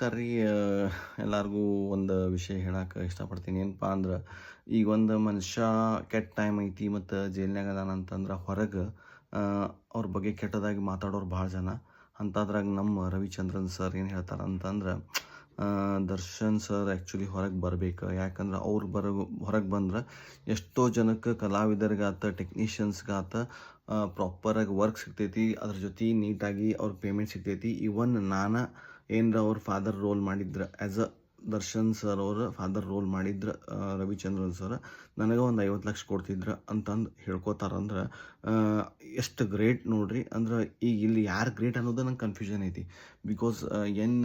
Curry ಎಲ್ಲರಿಗೂ ಒಂದು ವಿಷಯ ಹೇಳಕ್ಕೆ ಇಷ್ಟಪಡ್ತೀನಿ. ಏನಪ್ಪ ಅಂದ್ರೆ, ಈಗ ಒಂದು ಮನುಷ್ಯ ಕೆಟ್ಟ ಟೈಮ್ ಐತಿ ಮತ್ತು ಜೈಲ್ನಾಗ ಅದಾನ ಅಂತಂದ್ರೆ ಹೊರಗೆ ಅವ್ರ ಬಗ್ಗೆ ಕೆಟ್ಟದಾಗಿ ಮಾತಾಡೋರು ಭಾಳ ಜನ. ಅಂಥದ್ರಾಗ ನಮ್ಮ ರವಿಚಂದ್ರನ್ ಸರ್ ಏನು ಹೇಳ್ತಾರೆ ಅಂತಂದ್ರೆ, ದರ್ಶನ್ ಸರ್ ಆ್ಯಕ್ಚುಲಿ ಹೊರಗೆ ಬರ್ಬೇಕು. ಯಾಕಂದ್ರೆ ಅವ್ರು ಹೊರಗೆ ಬಂದ್ರೆ ಎಷ್ಟೋ ಜನಕ್ಕೆ ಕಲಾವಿದರಿಗಾತ ಟೆಕ್ನಿಷಿಯನ್ಸ್ಗಾತ ಪ್ರಾಪರಾಗಿ ವರ್ಕ್ ಸಿಗ್ತೈತಿ. ಅದ್ರ ಜೊತೆ ನೀಟಾಗಿ ಅವ್ರಿಗೆ ಪೇಮೆಂಟ್ ಸಿಗ್ತೈತಿ. ಇವನ್ ನಾನು ಏನರ ಅವ್ರ ಫಾದರ್ ರೋಲ್ ಮಾಡಿದ್ರೆ, ಆ್ಯಸ್ ಅ ದರ್ಶನ್ ಸರ್ ಅವ್ರ ಫಾದರ್ ರೋಲ್ ಮಾಡಿದ್ರೆ ರವಿಚಂದ್ರನ್ ಸರ್ ನನಗೆ ಒಂದು 50 ಲಕ್ಷ ಕೊಡ್ತಿದ್ರು ಅಂತಂದು ಹೇಳ್ಕೊತಾರಂದ್ರೆ ಎಷ್ಟು ಗ್ರೇಟ್ ನೋಡ್ರಿ. ಅಂದ್ರೆ ಈಗ ಇಲ್ಲಿ ಯಾರು ಗ್ರೇಟ್ ಅನ್ನೋದು ನಂಗೆ ಕನ್ಫ್ಯೂಷನ್ ಐತಿ. ಬಿಕಾಸ್ ಎನ್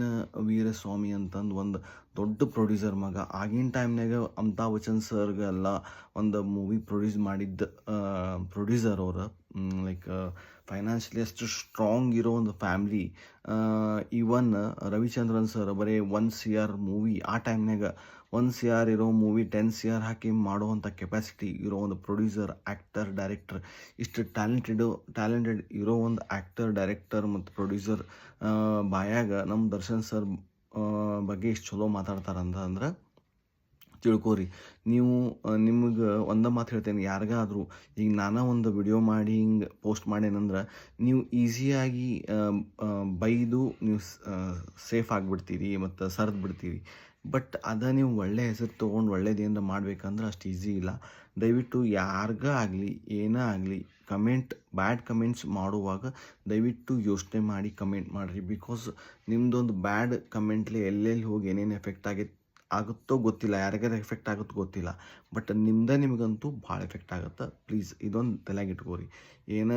ವೀರಸ್ವಾಮಿ ಅಂತಂದು ಒಂದು ದೊಡ್ಡ ಪ್ರೊಡ್ಯೂಸರ್ ಮಗ. ಆಗಿನ ಟೈಮ್ನಾಗ ಅಮಿತಾಬ್ ಬಚ್ಚನ್ ಸರ್ಗೆಲ್ಲ ಒಂದು ಮೂವಿ ಪ್ರೊಡ್ಯೂಸ್ ಮಾಡಿದ್ದ ಪ್ರೊಡ್ಯೂಸರ್ ಅವರು. ಲೈಕ್ ಫೈನಾನ್ಷಿಯಲಿ ಅಷ್ಟು ಸ್ಟ್ರಾಂಗ್ ಇರೋ ಒಂದು ಫ್ಯಾಮ್ಲಿ. ಈವನ್ ರವಿಚಂದ್ರನ್ ಸರ್ ಬರೀ 1 CR ಮೂವಿ, ಆ ಟೈಮ್ನಾಗ 1 CR ಇರೋ ಮೂವಿ 10 CR ಹಾಕಿ ಮಾಡುವಂಥ ಕೆಪಾಸಿಟಿ ಇರೋ ಒಂದು ಪ್ರೊಡ್ಯೂಸರ್, ಆ್ಯಕ್ಟರ್, ಡೈರೆಕ್ಟರ್. ಇಷ್ಟು ಟ್ಯಾಲೆಂಟೆಡ್ ಇರೋ ಒಂದು ಆ್ಯಕ್ಟರ್, ಡೈರೆಕ್ಟರ್ ಮತ್ತು ಪ್ರೊಡ್ಯೂಸರ್ ಬಾಯಾಗ ನಮ್ಮ ದರ್ಶನ್ ಸರ್ ಬಗ್ಗೆ ಇಷ್ಟು ಚಲೋ ಮಾತಾಡ್ತಾರಂದ್ರೆ ತಿಳ್ಕೊರಿ ನೀವು. ನಿಮಗೆ ಒಂದು ಮಾತು ಹೇಳ್ತೇನೆ, ಯಾರಿಗಾದರೂ ಈಗ ನಾನೇ ಒಂದು ವಿಡಿಯೋ ಮಾಡಿ ಹಿಂಗೆ ಪೋಸ್ಟ್ ಮಾಡೇನಂದ್ರೆ ನೀವು ಈಸಿಯಾಗಿ ಬೈದು ನೀವು ಸೇಫ್ ಆಗಿಬಿಡ್ತೀರಿ ಮತ್ತು ಸರಿದು ಬಿಡ್ತೀರಿ. ಬಟ್ ಅದ ನೀವು ಒಳ್ಳೆ ಹೆಸರು ತೊಗೊಂಡು ಒಳ್ಳೇದೇನಾರ ಮಾಡ್ಬೇಕಂದ್ರೆ ಅಷ್ಟು ಈಸಿ ಇಲ್ಲ. ದಯವಿಟ್ಟು ಯಾರಿಗೇ ಆಗಲಿ ಏನೇ ಆಗಲಿ ಬ್ಯಾಡ್ ಕಮೆಂಟ್ಸ್ ಮಾಡುವಾಗ ದಯವಿಟ್ಟು ಯೋಚನೆ ಮಾಡಿ ಕಮೆಂಟ್ ಮಾಡಿರಿ. ಬಿಕಾಸ್ ನಿಮ್ಮದೊಂದು ಬ್ಯಾಡ್ ಕಮೆಂಟ್ಲಿ ಎಲ್ಲೆಲ್ಲಿ ಹೋಗಿ ಏನೇನು ಎಫೆಕ್ಟ್ ಆಗುತ್ತೋ ಗೊತ್ತಿಲ್ಲ, ಯಾರಿಗಾರ ಎಫೆಕ್ಟ್ ಆಗುತ್ತೋ ಗೊತ್ತಿಲ್ಲ. ಬಟ್ ನಿಮಗಂತೂ ಭಾಳ ಎಫೆಕ್ಟ್ ಆಗುತ್ತೆ. ಪ್ಲೀಸ್ ಇದೊಂದು ತಲೆಯಾಗ ಇಟ್ಕೋರಿ. ಏನೋ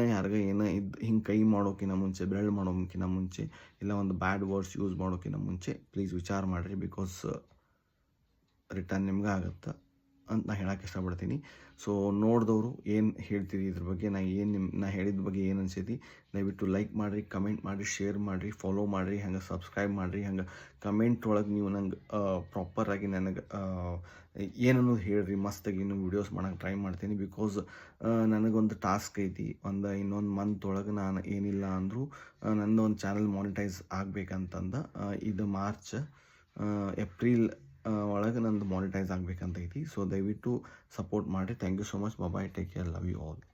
ಹಿಂಗೆ ಕೈ ಮಾಡೋಕ್ಕಿಂತ ಮುಂಚೆ, ಬೆರಳು ಮಾಡೋಕ್ಕಿಂತ ಮುಂಚೆ, ಇಲ್ಲ ಒಂದು ಬ್ಯಾಡ್ ವರ್ಡ್ಸ್ ಯೂಸ್ ಮಾಡೋಕ್ಕಿಂತ ಮುಂಚೆ ಪ್ಲೀಸ್ ವಿಚಾರ ಮಾಡಿರಿ. ಬಿಕಾಸ್ ರಿಟರ್ನ್ ನಿಮ್ಗೆ ಆಗುತ್ತೆ ಅಂತ ನಾನು ಹೇಳಕ್ಕೆ ಇಷ್ಟಪಡ್ತೀನಿ. ಸೊ ನೋಡಿದವರು ಏನು ಹೇಳ್ತೀರಿ ಇದ್ರ ಬಗ್ಗೆ, ನಾ ಹೇಳಿದ ಬಗ್ಗೆ ಏನು ಅನ್ಸೈತಿ ದಯವಿಟ್ಟು ಲೈಕ್ ಮಾಡಿರಿ, ಕಮೆಂಟ್ ಮಾಡಿರಿ, ಶೇರ್ ಮಾಡಿರಿ, ಫಾಲೋ ಮಾಡಿರಿ, ಹಂಗೆ ಸಬ್ಸ್ಕ್ರೈಬ್ ಮಾಡಿರಿ. ಹಂಗೆ ಕಮೆಂಟ್ ಒಳಗೆ ನೀವು ನಂಗೆ ಪ್ರಾಪರಾಗಿ ನನಗೆ ಏನನ್ನೋದು ಹೇಳ್ರಿ. ಮಸ್ತಾಗಿ ಇನ್ನೂ ವೀಡಿಯೋಸ್ ಮಾಡೋಕ್ಕೆ ಟ್ರೈ ಮಾಡ್ತೀನಿ. ಬಿಕಾಸ್ ನನಗೊಂದು ಟಾಸ್ಕ್ ಐತಿ. ಇನ್ನೊಂದು ಮಂತ್ ಒಳಗೆ ನಾನು ಏನಿಲ್ಲ ಅಂದರೂ ನಂದು ಒಂದು ಚಾನಲ್ ಮಾನಿಟೈಸ್ ಆಗಬೇಕಂತಂದು. ಇದು ಮಾರ್ಚ್ ಏಪ್ರಿಲ್ ಒಳಗೆ ನಂದು ಮಾನಿಟೈಸ್ ಆಗಬೇಕಂತ ಐತಿ. ಸೊ ದಯವಿಟ್ಟು ಸಪೋರ್ಟ್ ಮಾಡಿರಿ. Thank you so much. Bye, take care, love you all.